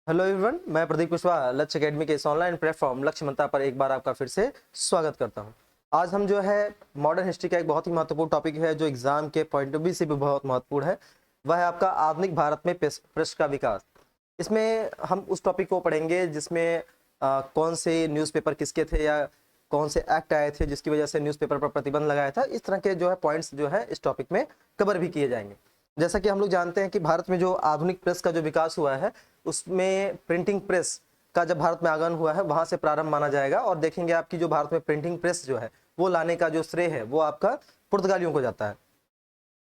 Hello everyone, मैं प्रदीप कुशवाहा लक्ष्य academy के इस ऑनलाइन प्लेटफॉर्म लक्ष्य मंत्रा पर एक बार आपका फिर से स्वागत करता हूं। आज हम जो है मॉडर्न हिस्ट्री का एक बहुत ही महत्वपूर्ण टॉपिक है जो एग्जाम के पॉइंट ऑफ व्यू से भी बहुत महत्वपूर्ण है। वह है आपका आधुनिक भारत में प्रेस का विकास। इसमें हम उस टॉपिक को पढ़ेंगे जिसमें कौन से न्यूज़पेपर किसके थे या कौन से एक्ट आए थे जिसकी वजह से न्यूज़पेपर पर प्रतिबंध लगाया था। इस तरह के जो है पॉइंट्स जो है इस टॉपिक में कवर भी किए जाएंगे। जैसा कि हम लोग जानते हैं कि भारत में जो आधुनिक प्रेस का जो विकास हुआ है उसमें प्रिंटिंग प्रेस का जब भारत में आगमन हुआ है वहां से प्रारंभ माना जाएगा। और देखेंगे आपकी जो भारत में प्रिंटिंग प्रेस जो है वो लाने का जो श्रेय है वो आपका पुर्तगालियों को जाता है।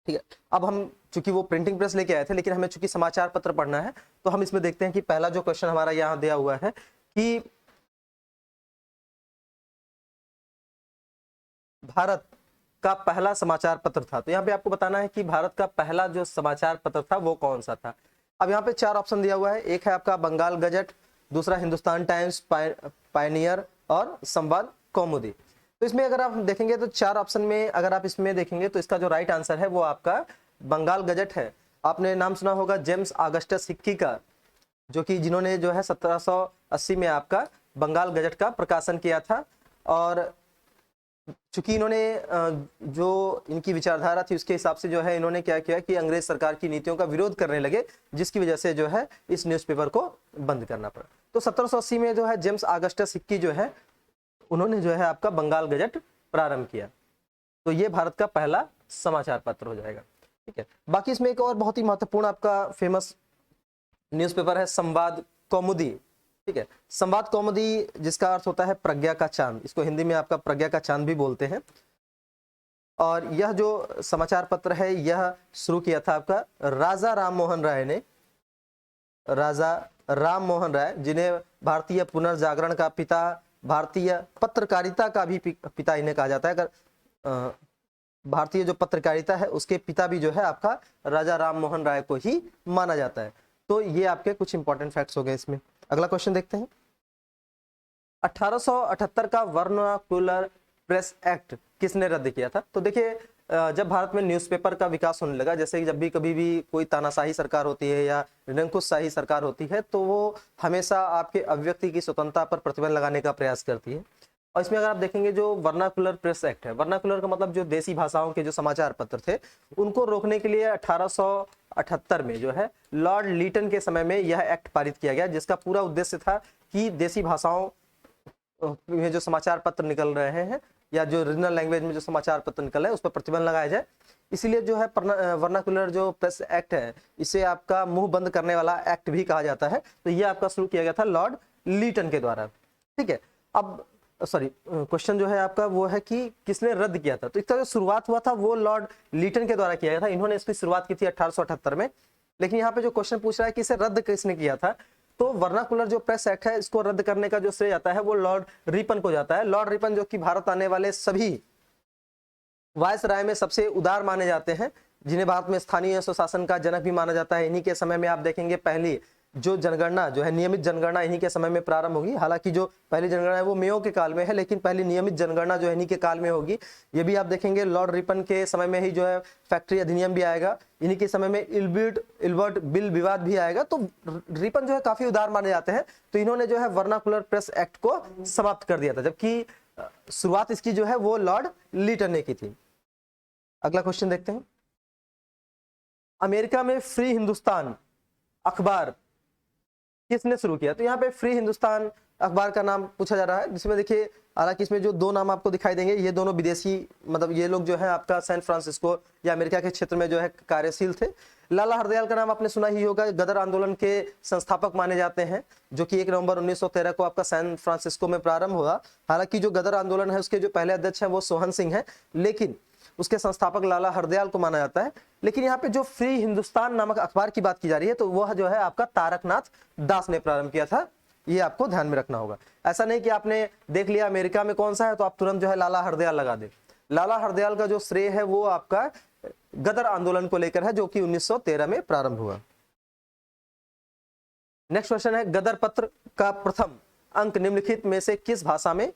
ठीक है, अब हम चूंकि वो प्रिंटिंग प्रेस लेके आए थे लेकिन हमें चूंकि समाचार पत्र पढ़ना है तो हम इसमें देखते हैं कि पहला जो क्वेश्चन हमारा यहाँ दिया हुआ है कि भारत का पहला समाचार पत्र था। तो यहाँ पे आपको बताना है कि भारत का पहला जो समाचार पत्र था वो कौन सा था। अब यहाँ पे चार ऑप्शन दिया हुआ है। एक है आपका बंगाल गजट, दूसरा हिंदुस्तान टाइम्स, पायनियर और संवाद कौमुदी। तो इसमें अगर आप देखेंगे तो चार ऑप्शन में अगर आप इसमें देखेंगे तो इसका जो राइट आंसर है वो आपका बंगाल गजट है। आपने नाम सुना होगा जेम्स ऑगस्टस हिक्की का, जो कि जिन्होंने जो है 1780 में आपका बंगाल गजट का प्रकाशन किया था। और चूंकि इन्होंने जो इनकी विचारधारा थी उसके हिसाब से जो है इन्होंने क्या किया कि अंग्रेज सरकार की नीतियों का विरोध करने लगे, जिसकी वजह से जो है इस न्यूज़पेपर को बंद करना पड़ा। तो 1780 में जो है जेम्स ऑगस्टस हिक्की जो है उन्होंने जो है आपका बंगाल गजट प्रारंभ किया। तो ये भारत का पहला समाचार पत्र हो जाएगा। ठीक है, बाकी इसमें एक और बहुत ही महत्वपूर्ण आपका फेमस न्यूज़पेपर है संवाद कौमुदी। ठीक है, संवाद कौमुदी जिसका अर्थ होता है प्रज्ञा का चांद, इसको हिंदी में आपका प्रज्ञा का चांद भी बोलते हैं। और यह जो समाचार पत्र है यह शुरू किया था आपका राजा राम मोहन राय ने। राजा राम मोहन राय जिन्हें भारतीय पुनर्जागरण का पिता, भारतीय पत्रकारिता का भी पिता इन्हें कहा जाता है। अगर भारतीय जो पत्रकारिता है उसके पिता भी जो है आपका राजा राम मोहन राय को ही माना जाता है। तो ये आपके कुछ इंपॉर्टेंट फैक्ट्स हो गए इसमें। अगला क्वेश्चन देखते हैं। 1878 का वर्नाक्युलर प्रेस एक्ट किसने रद्द किया था? तो देखिए जब भारत में न्यूज़पेपर का विकास होने लगा, जैसे कि जब भी कभी भी कोई तानाशाही सरकार होती है या निरंकुशशाही सरकार होती है तो वो हमेशा आपके अभिव्यक्ति की स्वतंत्रता पर प्रतिबंध लगाने का प्रयास करती है। और इसमें अगर आप देखेंगे जो वर्नाकुलर प्रेस एक्ट है, वर्नाकुलर का मतलब जो देसी भाषाओं के जो समाचार पत्र थे उनको रोकने के लिए 1878 में जो है लॉर्ड लीटन के समय में यह एक्ट पारित किया गया, जिसका पूरा उद्देश्य था कि देसी भाषाओं में जो समाचार पत्र निकल रहे हैं या जो रीजनल लैंग्वेज में जो समाचार पत्र निकल रहे हैं उस पर प्रतिबंध लगाया जाए। इसीलिए जो है वर्नाकुलर जो प्रेस एक्ट है इसे आपका मुंह बंद करने वाला एक्ट भी कहा जाता है। तो ये आपका शुरू किया गया था लॉर्ड लीटन के द्वारा। ठीक है, अब सॉरी क्वेश्चन जो है आपका वो है कि किसने रद्द किया था? तो इसका जो शुरुआत हुआ था वो लॉर्ड लीटन के द्वारा किया गया था। इन्होंने इसकी शुरुआत की थी 1878 में। लेकिन यहाँ पे जो क्वेश्चन पूछ रहा है कि इसे रद्द किसने किया था, तो वर्नाकुलर जो प्रेस एक्ट है इसको रद्द करने का जो श्रेय जाता है वो लॉर्ड रिपन को जाता है। लॉर्ड रिपन जो कि भारत आने वाले सभी वायसराय में सबसे उदार माने जाते हैं, जिन्हें भारत में स्थानीय स्वशासन का जनक भी माना जाता है। इन्हीं के समय में आप देखेंगे पहली जो जनगणना जो है नियमित जनगणना इन्हीं के समय में प्रारंभ होगी। हालांकि जो पहली जनगणना है वो मेयो के काल में है, लेकिन पहली नियमित जनगणना जो है इन्हीं के काल में होगी। ये भी आप देखेंगे लॉर्ड रिपन के समय में ही जो है फैक्ट्री अधिनियम भी आएगा। इन्हीं के समय में इल्बर्ट बिल विवाद भी आएगा। तो रिपन जो है काफी उदार माने जाते हैं। तो इन्होंने जो है वर्नाकुलर प्रेस एक्ट को समाप्त कर दिया था, जबकि शुरुआत इसकी जो है वो लॉर्ड लीटन ने की थी। अगला क्वेश्चन देखते हैं। अमेरिका में फ्री हिंदुस्तान अखबार किसने शुरू किया? तो यहाँ पे फ्री हिंदुस्तान अखबार का नाम पूछा जा रहा है, जिसमें देखिए हालांकि इसमें जो दो नाम आपको दिखाई देंगे ये दोनों विदेशी, मतलब ये लोग जो है आपका सैन फ्रांसिस्को या अमेरिका के क्षेत्र में जो है कार्यशील थे। लाला हरदयाल का नाम आपने सुना ही होगा, गदर आंदोलन के संस्थापक माने जाते हैं, जो कि 1 नवंबर 1913 को आपका सैन फ्रांसिस्को में प्रारंभ हुआ। हालांकि जो गदर आंदोलन है उसके जो पहले अध्यक्ष है वो सोहन सिंह है, लेकिन उसके संस्थापक लाला हरदयाल को माना जाता है। लेकिन यहाँ पे जो फ्री हिंदुस्तान नामक अखबार की बात की जा रही है तो वह जो है आपका तारकनाथ दास ने प्रारंभ किया था। ये आपको ध्यान में रखना होगा। ऐसा नहीं कि आपने देख लिया अमेरिका में कौन सा है तो आप तुरंत जो है लाला हरदयाल लगा दे। लाला हरदयाल का जो श्रेय है वो आपका गदर आंदोलन को लेकर है, जो कि 1913 में प्रारंभ हुआ। नेक्स्ट क्वेश्चन है गदर पत्र का प्रथम अंक निम्नलिखित में से किस भाषा में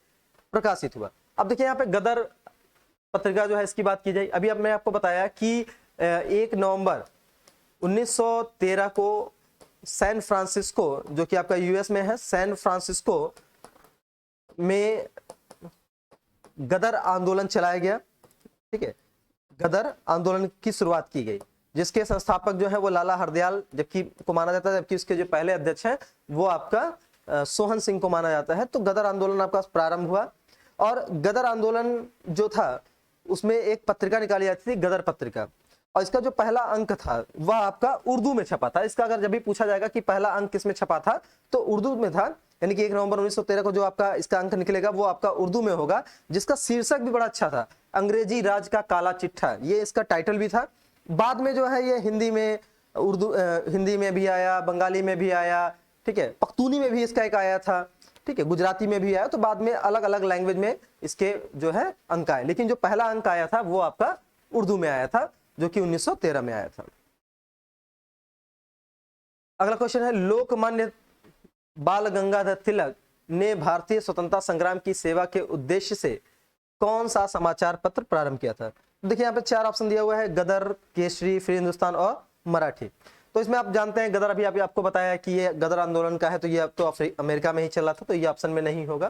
प्रकाशित हुआ? अब देखिए यहाँ पे गदर पत्रिका जो है इसकी बात की जाए। अभी अब मैं आपको बताया कि 1 नवंबर 1913 को सैन फ्रांसिस्को, जो कि आपका यूएस में है, सैन फ्रांसिस्को में गदर आंदोलन चलाया गया। ठीक है, गदर आंदोलन की शुरुआत की गई, जिसके संस्थापक जो है वो लाला हरदयाल जबकि को माना जाता है, जबकि उसके जो पहले अध्यक्ष हैं वो आपका सोहन सिंह को माना जाता है। तो गदर आंदोलन आपका प्रारंभ हुआ, और गदर आंदोलन जो था उसमें एक पत्रिका निकाली जाती थी, गदर पत्रिका, और इसका जो पहला अंक था वह आपका उर्दू में छपा था। इसका अगर जब भी पूछा जाएगा कि पहला अंक किस में छपा था, तो उर्दू में था, यानी कि 1 नवंबर 1913 को जो आपका इसका अंक निकलेगा वो आपका उर्दू में होगा, जिसका शीर्षक भी बड़ा अच्छा था, अंग्रेजी राज का काला चिट्ठा, ये इसका टाइटल भी था। बाद में जो है ये हिंदी में, हिंदी में भी आया, बंगाली में भी आया, ठीक है, पख्तूनी में भी इसका एक आया था, ठीक है, गुजराती में भी आया, तो बाद में अलग अलग लैंग्वेज में इसके जो है अंक आए, लेकिन जो पहला अंक आया था वो आपका उर्दू में आया था, जो कि 1913 में आया था। अगला क्वेश्चन है, लोकमान्य बाल गंगाधर तिलक ने भारतीय स्वतंत्रता संग्राम की सेवा के उद्देश्य से कौन सा समाचार पत्र प्रारंभ किया था? देखिए यहाँ पे 4 ऑप्शन दिया हुआ है, गदर, केसरी, फ्री हिंदुस्तान और मराठी। तो इसमें आप जानते हैं गदर, अभी आपको बताया कि ये गदर आंदोलन का है, तो ये अब तो अमेरिका में ही चल रहा था, तो ये ऑप्शन में नहीं होगा।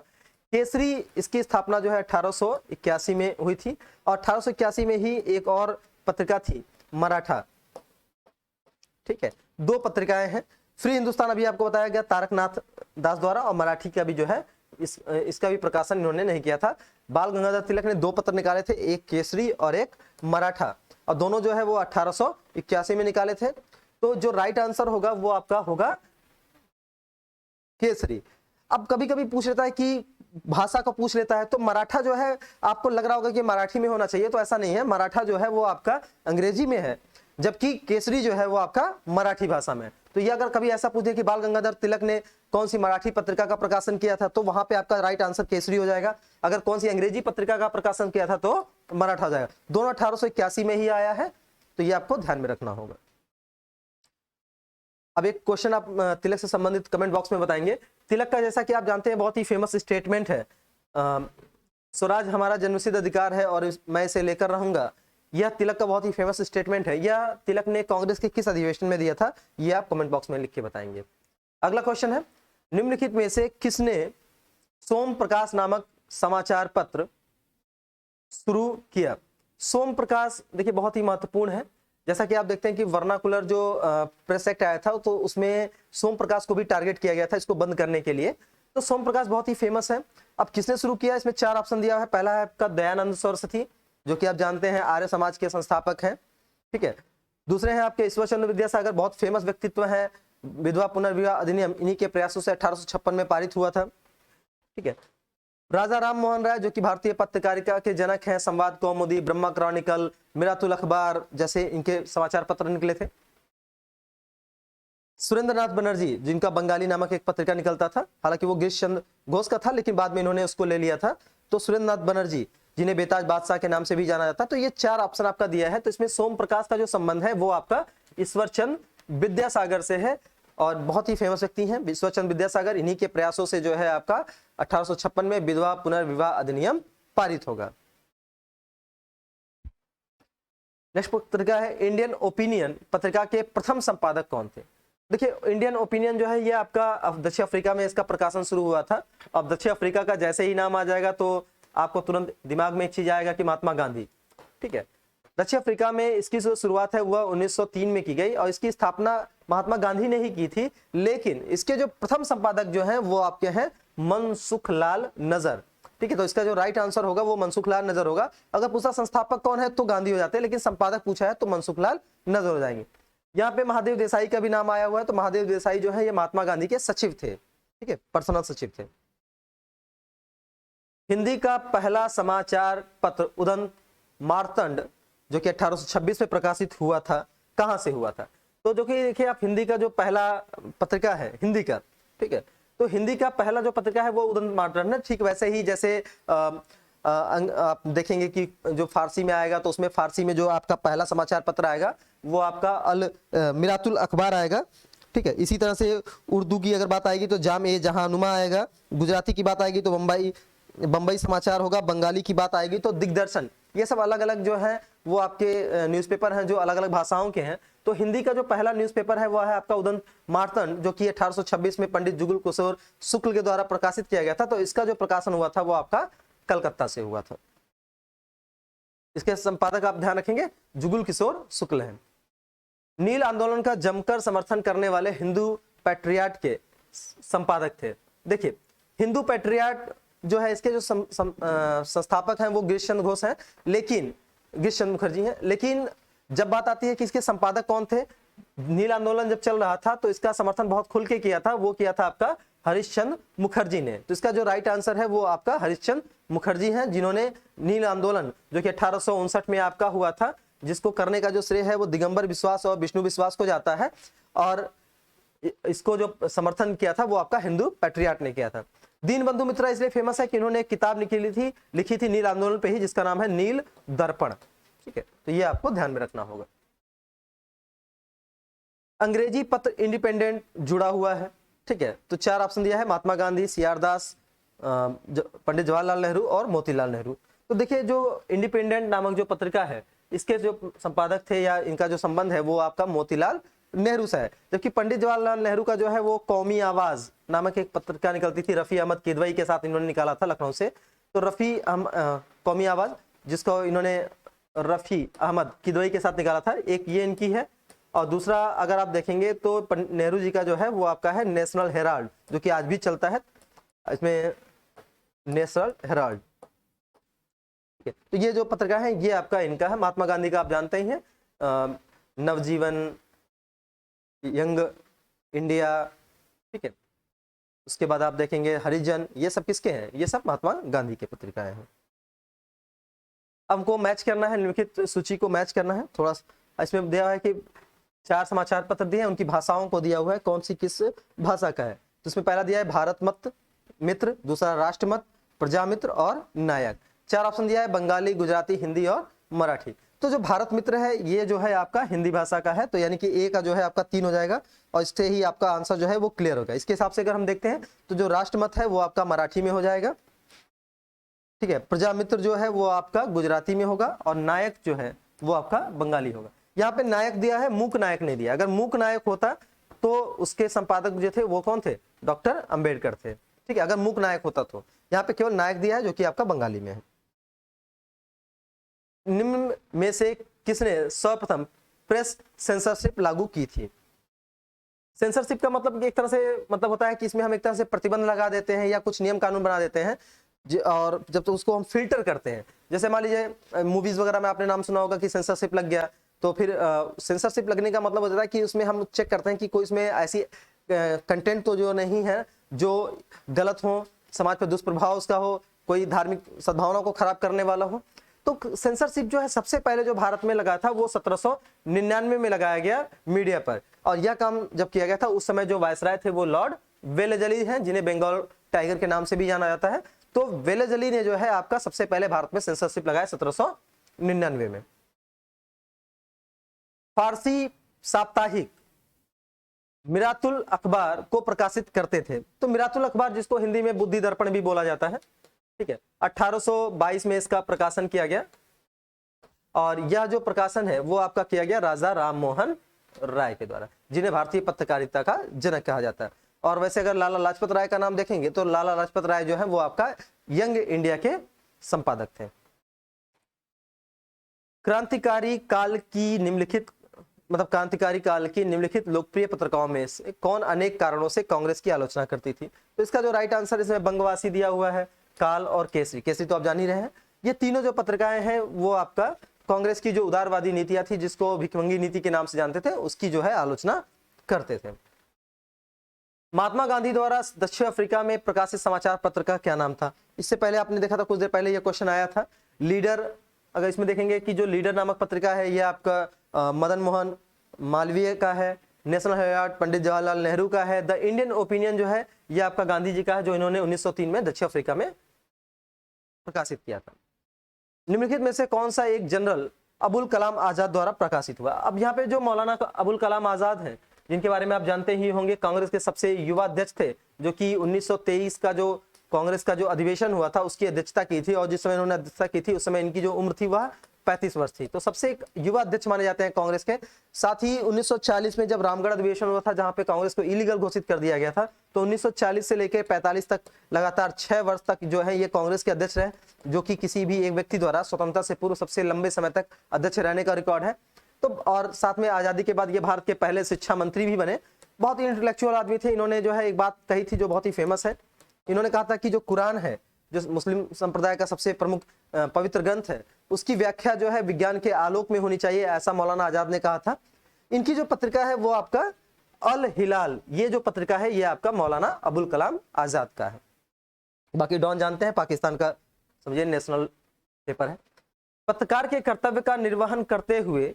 केसरी, इसकी स्थापना जो है 1881 में हुई थी, और 1881 में ही एक और पत्रिका थी, मराठा। ठीक है, 2 पत्रिकाएं हैं। फ्री हिंदुस्तान अभी आपको बताया गया तारकनाथ दास द्वारा, और मराठी का भी जो है इसका भी प्रकाशन इन्होंने नहीं किया था। बाल गंगाधर तिलक ने 2 पत्र निकाले थे, एक केसरी और एक मराठा, और दोनों जो है वो 1881 में निकाले थे। तो जो राइट आंसर होगा वो आपका होगा केसरी। अब कभी कभी पूछ लेता है कि भाषा को पूछ लेता है, तो मराठा जो है आपको लग रहा होगा कि मराठी में होना चाहिए, तो ऐसा नहीं है, मराठा जो है वो आपका अंग्रेजी में है, जबकि केसरी जो है वो आपका मराठी भाषा में। तो ये अगर कभी ऐसा पूछे कि बाल गंगाधर तिलक ने कौन सी मराठी पत्रिका का प्रकाशन किया था, तो वहां पे आपका राइट आंसर केसरी हो जाएगा। अगर कौन सी अंग्रेजी पत्रिका का प्रकाशन किया था तो मराठा हो जाएगा। दोनों 1881 में ही आया है, तो ये आपको ध्यान में रखना होगा। अब एक क्वेश्चन आप तिलक से संबंधित कमेंट बॉक्स में बताएंगे। तिलक का जैसा कि आप जानते हैं बहुत ही फेमस स्टेटमेंट है, स्वराज हमारा जन्मसिद्ध अधिकार है और मैं इसे लेकर रहूंगा। यह तिलक का बहुत ही फेमस स्टेटमेंट है। यह तिलक ने कांग्रेस के किस अधिवेशन में दिया था, यह आप कमेंट बॉक्स में लिख के बताएंगे। अगला क्वेश्चन है, निम्नलिखित में से किसने सोम प्रकाश नामक समाचार पत्र शुरू किया? सोम प्रकाश देखिए बहुत ही महत्वपूर्ण है। जैसा कि आप देखते हैं कि वर्नाकुलर जो प्रेस एक्ट आया था, तो उसमें सोम प्रकाश को भी टारगेट किया गया था इसको बंद करने के लिए। तो सोम प्रकाश बहुत ही फेमस है। अब किसने शुरू किया, इसमें 4 ऑप्शन दिया है। पहला है आपका दयानंद सरस्वती, जो कि आप जानते हैं आर्य समाज के संस्थापक हैं। ठीक है, दूसरे हैं आपके ईश्वर चंद्र विद्यासागर, बहुत फेमस व्यक्तित्व है। विधवा पुनर्विवाह अधिनियम इन्हीं के प्रयासों से 1856 में पारित हुआ था। ठीक है, राजा राम मोहन राय, जो कि भारतीय पत्रकारिता के जनक हैं, संवाद कौमुदी, ब्रह्मा क्रॉनिकल, मिरातुल अखबार जैसे इनके समाचार पत्र निकले थे। सुरेंद्रनाथ बनर्जी, जिनका बंगाली नामक एक पत्रिका निकलता था, हालांकि वो गिरीश चंद्र घोष का था, लेकिन बाद में इन्होंने उसको ले लिया था। तो सुरेंद्रनाथ बनर्जी, जिन्हें बेताज बादशाह के नाम से भी जाना जाता है। तो ये 4 ऑप्शन आपका दिया है। तो इसमें सोम प्रकाश का जो संबंध है वो आपका ईश्वर चंद्र विद्यासागर से है, और बहुत ही फेमस व्यक्ति हैं ईश्वर चंद्र विद्यासागर। इन्हीं के प्रयासों से जो है आपका 1856 में विधवा पुनर्विवाह अधिनियम पारित होगा। नेक्स्ट पत्रिका है इंडियन ओपिनियन। पत्रिका के प्रथम संपादक कौन थे? देखिए इंडियन ओपिनियन जो है ये आपका दक्षिण अफ्रीका में इसका प्रकाशन शुरू हुआ था। अब दक्षिण अफ्रीका का जैसे ही नाम आ जाएगा तो आपको तुरंत दिमाग में एक चीज आएगा कि महात्मा गांधी। ठीक है, दक्षिण अफ्रीका में इसकी जो शुरुआत है वह 1903 में की गई, और इसकी स्थापना महात्मा गांधी ने ही की थी। लेकिन इसके जो प्रथम संपादक जो हैं वो आपके हैं मनसुखलाल नजर। ठीक है, तो इसका जो राइट आंसर होगा वो मनसुखलाल नजर होगा। अगर पूछा संस्थापक कौन है तो गांधी हो जाते हैं, लेकिन संपादक पूछा है तो मनसुखलाल नजर हो जाएंगे। यहाँ पे महादेव देसाई का भी नाम आया हुआ है। तो महादेव देसाई जो है ये महात्मा गांधी के सचिव थे। ठीक है, पर्सनल सचिव थे। हिंदी का पहला समाचार पत्र उदंत मार्तंड, जो कि 1826 में प्रकाशित हुआ था, कहां से हुआ था? तो जो कि देखिए आप हिंदी का जो पहला पत्रिका है हिंदी का, ठीक है, तो हिंदी का पहला जो पत्रिका है वो उदंत मार्तंड है। ठीक वैसे ही जैसे आप देखेंगे कि जो फारसी में आएगा तो उसमें फारसी में जो आपका पहला समाचार पत्र आएगा वो आपका अल मिरातुल अखबार आएगा। ठीक है, इसी तरह से उर्दू की अगर बात आएगी तो जाम ए जहानुमा आएगा। गुजराती की बात आएगी तो बंबई समाचार होगा। बंगाली की बात आएगी तो दिग्दर्शन। ये सब अलग अलग जो है वो आपके न्यूज़पेपर हैं जो अलग अलग भाषाओं के हैं। तो हिंदी का जो पहला न्यूज़पेपर है वो है आपका उदंत मार्तंड, जो कि 1826 में पंडित जुगल किशोर शुक्ल के द्वारा प्रकाशित किया गया था। तो इसका जो प्रकाशन हुआ था वो आपका कलकत्ता से हुआ था। इसके संपादक आप ध्यान रखेंगे जुगल किशोर शुक्ल हैं। नील आंदोलन का जमकर समर्थन करने वाले हिंदू पैट्रियट के संपादक थे। देखिए हिंदू पैट्रियट जो है इसके जो संस्थापक हैं वो गिरीश चंद्र घोष हैं, लेकिन गिरीश चंद्र मुखर्जी हैं। लेकिन जब बात आती है कि इसके संपादक कौन थे, नील आंदोलन जब चल रहा था तो इसका समर्थन बहुत खुल के किया था, वो किया था आपका हरिश्चंद्र मुखर्जी ने। तो इसका जो राइट आंसर है वो आपका हरिश्चंद्र मुखर्जी हैं, जिन्होंने नील आंदोलन जो कि 1859 में आपका हुआ था, जिसको करने का जो श्रेय है वो दिगंबर विश्वास और विष्णु विश्वास को जाता है, और इसको जो समर्थन किया था वो आपका हिंदू पैट्रियट ने किया था। दीनबंधु मित्रा इसलिए फेमस है कि इन्होंने एक किताब लिखी थी नील आंदोलन पे ही, जिसका नाम है नील दर्पण। ठीक है, तो ये आपको ध्यान में रखना होगा। अंग्रेजी पत्र इंडिपेंडेंट जुड़ा हुआ है। ठीक है, तो 4 ऑप्शन दिया है, महात्मा गांधी, सीआर दास, पंडित जवाहरलाल नेहरू और मोतीलाल नेहरू। तो देखिए जो इंडिपेंडेंट नामक जो पत्रिका है इसके जो संपादक थे या इनका जो संबंध है वो आपका मोतीलाल नेहरू से है, जबकि पंडित जवाहरलाल नेहरू का जो है वो कौमी आवाज नामक एक पत्रिका निकलती थी, रफी अहमद किदवई के साथ इन्होंने निकाला था लखनऊ से। तो कौमी आवाज जिसको इन्होंने रफी अहमद किदवई के साथ निकाला था, एक ये इनकी है। और दूसरा अगर आप देखेंगे तो नेहरू जी का जो है वो आपका है नेशनल हेराल्ड, जो कि आज भी चलता है, इसमें नेशनल हेराल्ड। तो ये जो पत्रिका है ये आपका इनका है। महात्मा गांधी का आप जानते ही हैं, नवजीवन, यंग इंडिया। ठीक है, उसके बाद आप देखेंगे हरिजन, ये सब किसके हैं, ये सब महात्मा गांधी के पत्रिकाएं हैं। हमको मैच करना है, निम्नलिखित सूची को मैच करना है। थोड़ा इसमें दिया है कि 4 समाचार पत्र दिए हैं, उनकी भाषाओं को दिया हुआ है कौन सी किस भाषा का है। तो इसमें पहला दिया है भारत मत मित्र, दूसरा राष्ट्र मत, प्रजामित्र और नायक। 4 ऑप्शन दिया है बंगाली, गुजराती, हिंदी और मराठी। तो जो भारत मित्र है ये जो है आपका हिंदी भाषा का है, तो यानी कि ए का जो है आपका 3 हो जाएगा और इससे ही आपका आंसर जो है वो क्लियर होगा। इसके हिसाब से अगर हम देखते हैं तो जो राष्ट्र मत है वो आपका मराठी में हो जाएगा। ठीक है, प्रजामित्र जो है वो आपका गुजराती में होगा और नायक जो है वो आपका बंगाली होगा। यहाँ पे नायक दिया है, मूक नायक नहीं दिया। अगर मूक नायक होता तो उसके संपादक जो थे वो कौन थे, डॉक्टर अंबेडकर थे। ठीक है, अगर मूक नायक होता तो। यहाँ पे केवल नायक दिया है जो कि आपका बंगाली में है। निम्न में से किसने सर्वप्रथम प्रेस सेंसरशिप लागू की थी। सेंसरशिप का मतलब एक तरह से मतलब होता है कि इसमें हम एक तरह से प्रतिबंध लगा देते हैं या कुछ नियम कानून बना देते हैं, और जब तो उसको हम फिल्टर करते हैं। जैसे मान लीजिए मूवीज वगैरह में आपने नाम सुना होगा कि सेंसरशिप लग गया, तो फिर सेंसरशिप लगने का मतलब होता है कि उसमें हम चेक करते हैं कि कोई इसमें ऐसी कंटेंट तो जो नहीं है जो गलत हो, समाज पर दुष्प्रभाव उसका हो, कोई धार्मिक सद्भावना को खराब करने वाला हो। तो सेंसरशिप जो है सबसे पहले जो भारत में लगा था वो 1799 में लगाया गया मीडिया पर, और यह काम जब किया गया था उस समय जो वायसराय थे वो लॉर्ड वेलेजली हैं, जिन्हें बंगाल टाइगर के नाम से भी जाना जाता है। तो वेलेजली ने जो है आपका सबसे पहले भारत में सेंसरशिप लगाया 1799 में। फारसी साप्ताहिक मिरातुल अखबार को प्रकाशित करते थे। तो मिरातुल अखबार जिसको हिंदी में बुद्धि दर्पण भी बोला जाता है, ठीक है, 1822 में इसका प्रकाशन किया गया, और यह जो प्रकाशन है वो आपका किया गया राजा राम मोहन राय के द्वारा, जिन्हें भारतीय पत्रकारिता का जनक कहा जाता है। और वैसे अगर लाला लाजपत राय का नाम देखेंगे तो लाला लाजपत राय जो है वो आपका यंग इंडिया के संपादक थे। क्रांतिकारी काल की निम्नलिखित लोकप्रिय पत्रिकाओं में से कौन अनेक कारणों से कांग्रेस की आलोचना करती थी। तो इसका जो राइट आंसर इसमें बंगवासी दिया हुआ है, काल और केसरी। केसरी तो आप जान ही रहे हैं। ये तीनों जो पत्रिकाएं हैं वो आपका कांग्रेस की जो उदारवादी नीतियां थी, जिसको भिखमंगी नीति के नाम से जानते थे, उसकी जो है आलोचना करते थे। महात्मा गांधी द्वारा दक्षिण अफ्रीका में प्रकाशित समाचार पत्र का क्या नाम था। इससे पहले आपने देखा था, कुछ देर पहले यह क्वेश्चन आया था। लीडर, अगर इसमें देखेंगे कि जो लीडर नामक पत्रिका है ये आपका मदन मोहन मालवीय का है। नेशनल हेराल्ड पंडित जवाहरलाल नेहरू का है। द इंडियन ओपिनियन जो है ये आपका गांधी जी का है, जो इन्होंने 1903 में दक्षिण अफ्रीका में प्रकाशित किया था। निम्नलिखित में से कौन सा एक जनरल अबुल कलाम आजाद द्वारा प्रकाशित हुआ। अब यहाँ पे जो मौलाना अबुल कलाम आजाद हैं, जिनके बारे में आप जानते ही होंगे, कांग्रेस के सबसे युवा अध्यक्ष थे, जो कि 1923 का जो कांग्रेस का जो अधिवेशन हुआ था उसकी अध्यक्षता की थी, और जिस समय इन्होंने अध्यक्षता की थी उस समय इनकी जो उम्र थी वह 35 वर्ष थी। तो सबसे एक युवा अध्यक्ष माने जाते हैं कांग्रेस के। साथ ही 1940 में जब रामगढ़ अधिवेशन हुआ था, जहां पे कांग्रेस को इलीगल घोषित कर दिया गया था, तो 1940 से लेकर 45 तक लगातार 6 वर्ष तक जो है ये कांग्रेस के अध्यक्ष रहे, जो कि किसी भी एक व्यक्ति द्वारा स्वतंत्रता से पूर्व सबसे लंबे समय तक अध्यक्ष रहने का रिकॉर्ड है। तो और साथ में आजादी के बाद ये भारत के पहले शिक्षा मंत्री भी बने। बहुत ही इंटेलेक्चुअल आदमी थे। इन्होंने जो है एक बात कही थी जो बहुत ही फेमस है। इन्होंने कहा था कि जो कुरान है, जो मुस्लिम संप्रदाय का सबसे प्रमुख पवित्र ग्रंथ है, उसकी व्याख्या जो है विज्ञान के आलोक में होनी चाहिए, ऐसा मौलाना आजाद ने कहा था। इनकी जो पत्रिका है वो आपका अल हिलाल, ये जो पत्रिका है ये आपका मौलाना अबुल कलाम आजाद का है। बाकी डॉन जानते हैं, पाकिस्तान का समझिए नेशनल पेपर है। पत्रकार के कर्तव्य का निर्वहन करते हुए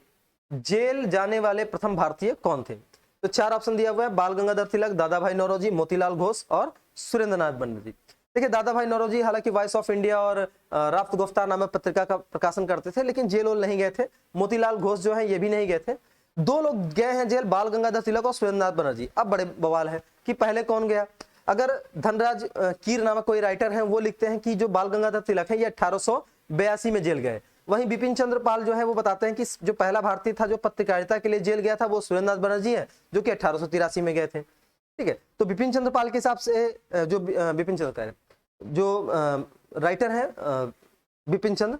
जेल जाने वाले प्रथम भारतीय कौन थे? तो 4 ऑप्शन दिया हुआ है, बाल गंगाधर तिलक, दादा भाई नौरोजी, मोतीलाल घोष और सुरेंद्र नाथ बनर्जी। देखिए दादा भाई नौरोजी हालांकि वॉइस ऑफ इंडिया और राफ्त गुफ्तार नामक पत्रिका का प्रकाशन करते थे, लेकिन जेल नहीं गए थे। मोतीलाल घोष जो है ये भी नहीं गए थे। 2 लोग गए हैं जेल, बाल गंगाधर तिलक और सुरेंद्र नाथ बनर्जी। अब बड़े बवाल है कि पहले कौन गया। अगर धनराज कीर नामक कोई राइटर है, वो लिखते हैं कि जो बाल गंगाधर तिलक है ये 1882 में जेल गए। वहीं बिपिन चंद्र पाल जो है वो बताते हैं कि जो पहला भारतीय था जो पत्रकारिता के लिए जेल गया था वो सुरेंद्र नाथ बनर्जी है, जो कि 1883 में गए थे। ठीक है, तो बिपिन चंद्र पाल के हिसाब से जो बिपिन चंद्र जो राइटर है बिपिन चंद्र,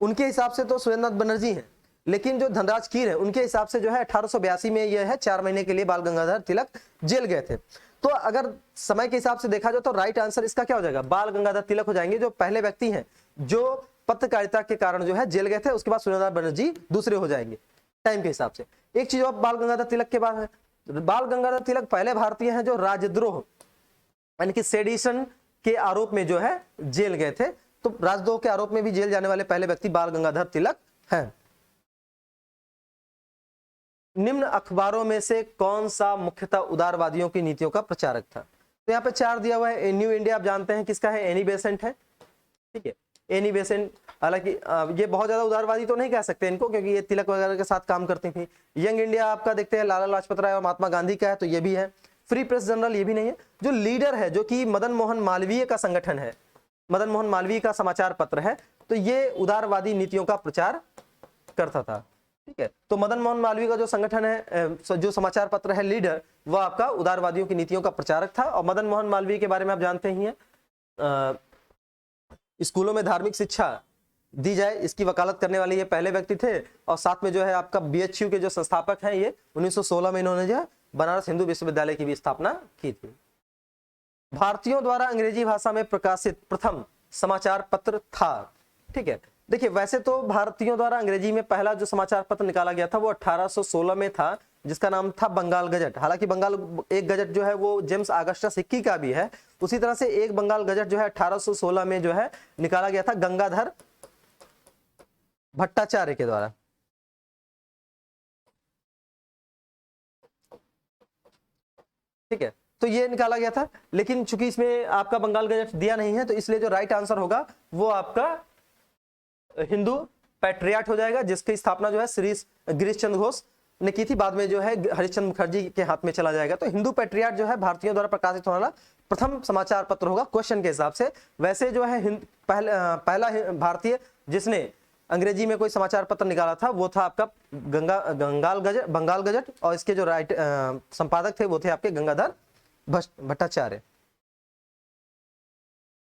उनके हिसाब से तो सुरेंद्र नाथ बनर्जी हैं, लेकिन जो धनराज कीर है उनके हिसाब से जो है 1882 में यह है 4 महीने के लिए बाल गंगाधर तिलक जेल गए थे। तो अगर समय के हिसाब से देखा जाए तो राइट आंसर इसका क्या हो जाएगा, बाल गंगाधर तिलक हो जाएंगे, जो पहले व्यक्ति हैं जो पत्रकारिता के कारण जो है जेल गए थे। उसके बाद सुरेंद्र नाथ बनर्जी दूसरे हो जाएंगे टाइम के हिसाब से। एक चीज और बाल गंगाधर तिलक के बाद है, बाल गंगाधर तिलक पहले भारतीय हैं जो राजद्रोह यानी कि सेडिशन के आरोप में जो है जेल गए थे। तो राजद्रोह के आरोप में भी जेल जाने वाले पहले व्यक्ति बाल गंगाधर तिलक हैं। निम्न अखबारों में से कौन सा मुख्यतः उदारवादियों की नीतियों का प्रचारक था? तो यहाँ पे 4 दिया हुआ है। न्यू इंडिया आप जानते हैं किसका है, एनी बेसेंट है। ठीक है, एनी बेसेंट, हालांकि ये बहुत ज्यादा उदारवादी तो नहीं कह सकते इनको, क्योंकि ये तिलक वगैरह के साथ काम करती थी। यंग इंडिया आपका देखते हैं लाला लाजपत राय और महात्मा गांधी का है, तो ये भी है। फ्री प्रेस जर्नल ये भी नहीं है। जो लीडर है जो कि मदन मोहन मालवीय का संगठन है, मदन मोहन मालवीय का समाचार पत्र है, तो ये उदारवादी नीतियों का प्रचार करता था। ठीक है, तो मदन मोहन मालवीय का जो संगठन है, जो समाचार पत्र है लीडर, वह आपका उदारवादियों की नीतियों का प्रचारक था। और मदन मोहन मालवीय के बारे में आप जानते ही हैं, स्कूलों में धार्मिक शिक्षा दी जाए इसकी वकालत करने वाले ये पहले व्यक्ति थे। और साथ में जो है आपका बीएचयू के जो संस्थापक हैं, ये 1916 में इन्होंने जो है बनारस हिंदू विश्वविद्यालय की भी स्थापना की थी। भारतीयों द्वारा अंग्रेजी भाषा में प्रकाशित प्रथम समाचार पत्र था। ठीक है, देखिए वैसे तो भारतीयों द्वारा अंग्रेजी में पहला जो समाचार पत्र निकाला गया था वो 1816 में था, जिसका नाम था बंगाल गजट। हालांकि बंगाल एक गजट जो है वो जेम्स ऑगस्टस हिक्की का भी है। उसी तरह से एक बंगाल गजट जो है 1816 में जो है निकाला गया था गंगाधर भट्टाचार्य के द्वारा। ठीक है, तो ये निकाला गया था, लेकिन चूंकि इसमें आपका बंगाल गजट दिया नहीं है, तो इसलिए जो राइट आंसर होगा वो आपका हिंदू पैट्रियाट हो जाएगा, जिसकी स्थापना जो है श्री गिरीश चंद्र घोष ने की थी। बाद में जो है हरिश्चंद्र मुखर्जी के हाथ में चला जाएगा। तो हिंदू पैट्रियाट जो है भारतीयों द्वारा प्रकाशित होने वाला प्रथम समाचार पत्र होगा क्वेश्चन के हिसाब से। वैसे जो है पहला भारतीय जिसने अंग्रेजी में कोई समाचार पत्र निकाला था वो था आपका बंगाल गजट, और इसके जो राइट संपादक थे वो थे आपके गंगाधर भट्टाचार्य।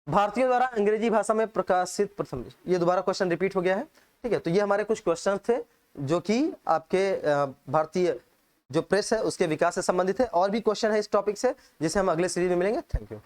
भारतीयों द्वारा अंग्रेजी भाषा में प्रकाशित प्रथम, ये दोबारा क्वेश्चन रिपीट हो गया है। ठीक है, तो ये हमारे कुछ क्वेश्चन थे जो कि आपके भारतीय जो प्रेस है उसके विकास से संबंधित है। और भी क्वेश्चन है इस टॉपिक से, जिसे हम अगले सीरीज में मिलेंगे। Thank you.